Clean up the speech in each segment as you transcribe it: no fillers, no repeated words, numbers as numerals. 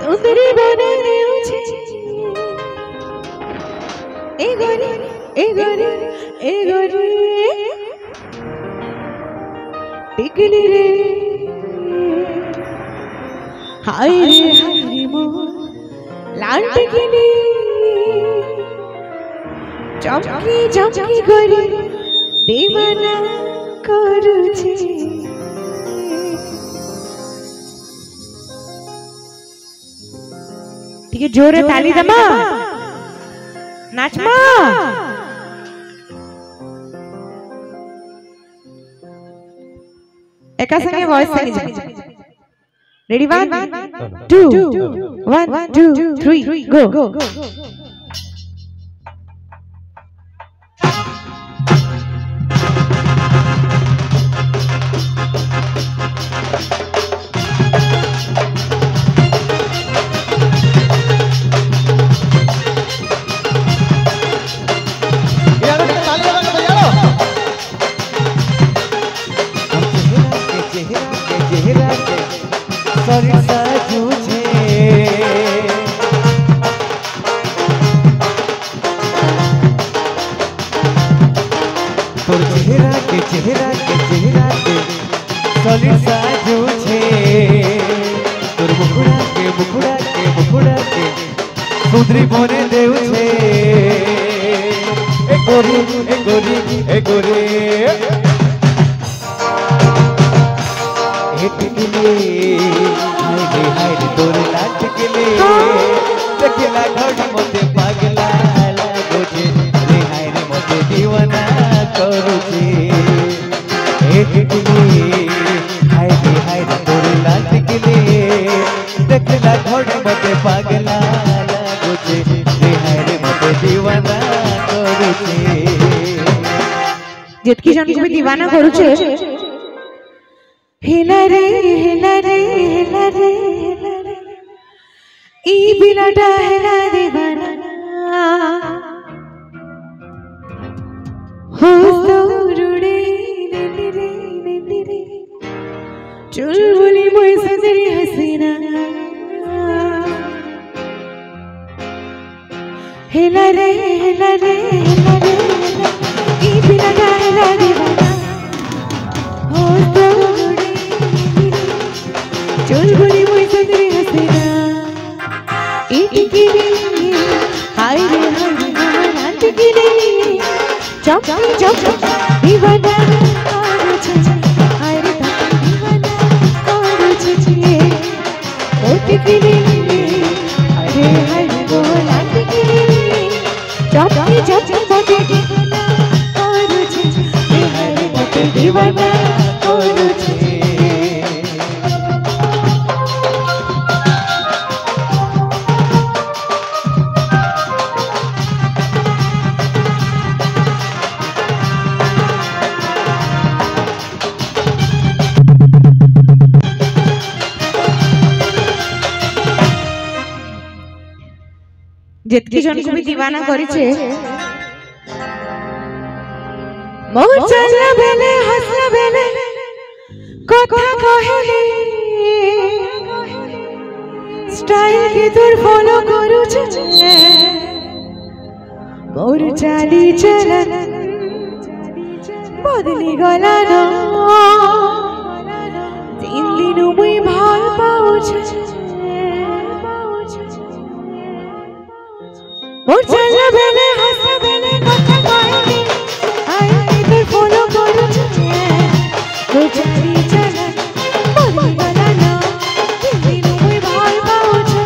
सुंदरी बना देउछे ए गोरी ए गोरी ए गोरी टिकली रे हाय रे मो लाल टिकली चमकी चमकी गोरी दीवाना करूछे ଟିକେ ଜୋରେ ତାଳି ଦମା ନାଚମା ଏକା ସାଙ୍ଗେ ଭଏସ ସାଙ୍ଗେ ରେଡି 1 2 1 2 3 ଗो चेहरा के सॉलिड साजू छे तोर मुखड़ा के सुंदरी बने देउ छे ए गोरी ए टिकली हाय रे तोर लाट के ले देखला घड़ी मते पागला लागो छे रे हाय रे मते दीवाना करू छे हाय रे तोर लाट के ले देखला घड़ी मते पागला लागो छे रे हाय रे मते दीवाना करू छे जेतकी जन को भी दीवाना करू छे हेला रे ई बिलाटा हेला दीवाना हो सोरुड़े रे चुलबुली मोय सजरी हसीना हेला रे ई बिलाटा हेला दीवाना हो सोरुड़े चुलबुली मोय सजरी हसीना इटकिरी हाय रे नाटकिरी चप दीवाना करू छे हाय रे दीवाना करू छे इटकिरी हाय रे गो नाटकिरी चप दीवाना करू छे हाय रे दीवाना करू छे जेतकी जन को भी दीवाना करी छे मोर चला बेले हसला बेले कथा कहले स्टाइल के तोर फॉलो करू छे मोर चाली चलन बदली गला ना तीन दिन मुई भाल पाऊ छे मोर चला बेले हंस बेले कथा कहले आई तोर फॉलो करू छे मोर चाली चलन बदली गला ना तीन दिन मुई भाल पाऊ छे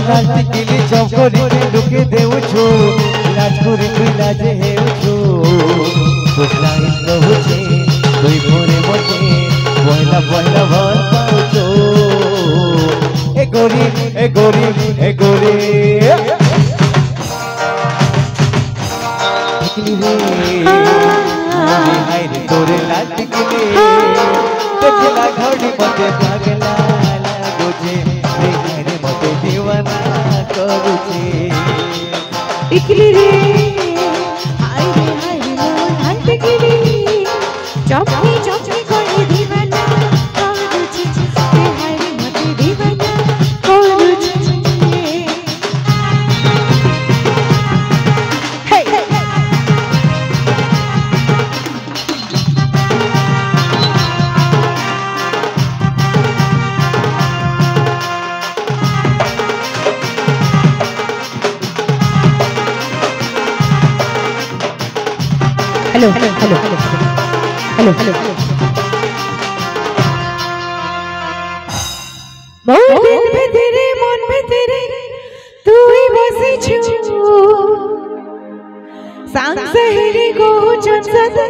लाज किली चौकरी लुके देउ छु लाज करी तू लाज हेउ छु सोचलाई रहु छे तुई भोरे मते पहिला भल पाउ छु ए गोरी टिकली रे हाय रे तोरे लाज किली देखला घड़ी मते पागला लागो छे रे हाय रे मते दीवाना करू छे टिकली रे हाय रे मोर टिकली hello hello hello hello hello मोर दिल में तेरे मन में तेरे तू ही बसी छु सांग सहेली को चंसते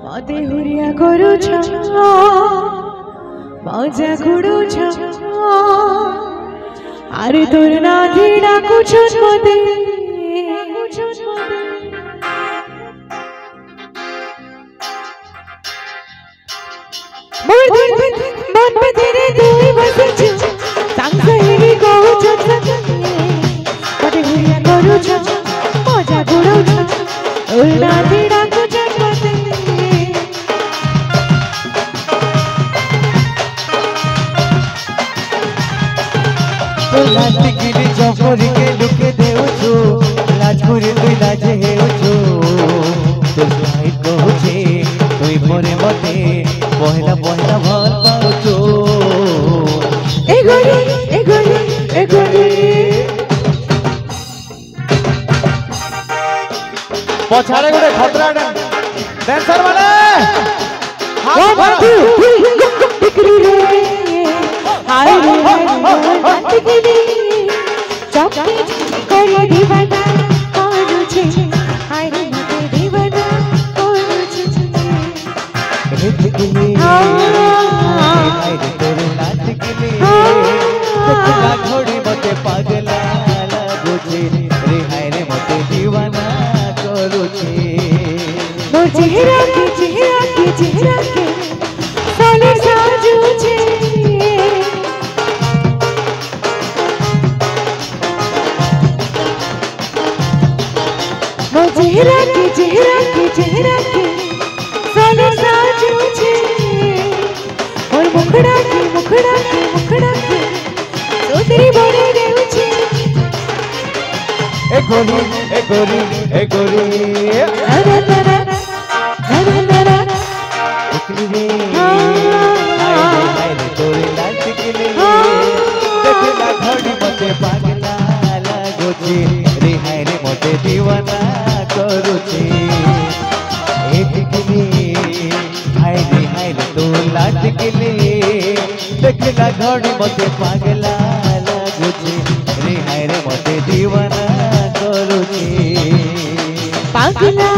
मते हुरिया करू छ मजा गुडू छ अरे तोर ना धीड़ा कुछ मते मोर दिल में मन में तेरे तू ही बसी छु सांग सहेली को चंसते मते हुरिया करू छ मजा गुडू छ तोर ना धीड़ा कुछ मते लाज गिरी चौपरी के लुके देउछु लाजपुरी तुई लाजे हेउछु तो साइड कहूछे तुई परे मते पहला पहला भल पाउछु ए गोरी ए गोरी ए गोरी पछाड़े गोटे खतरा डांसर वाले वन टू बिक्री रे हाय रे हाय बिक्री चौकी करे दीवाना करू छे हाय रे मते दीवाना करू छे हितकिनी हाय रे तोरे नाच किनी तोला घोड़ी मते पागला लागुछे रे हाय रे मते दीवाना करूछे मोर चेहरा के सोने साजू छे मोर चेहरा के सोने साजू छे और मुखड़ा के सोतरी बने देउ छे ए गोरी नरा नरा बिक्री रे हाय रे तोरे नाच किनी देखला घड़ी मते पागला लागुछे रे हाय रे मते दीवाना करूछे ए बिक्री हाय रे तो नाच किनी देखला घड़ी मते पागला लागुछे रे हाय रे मते दीवाना करूछे पागला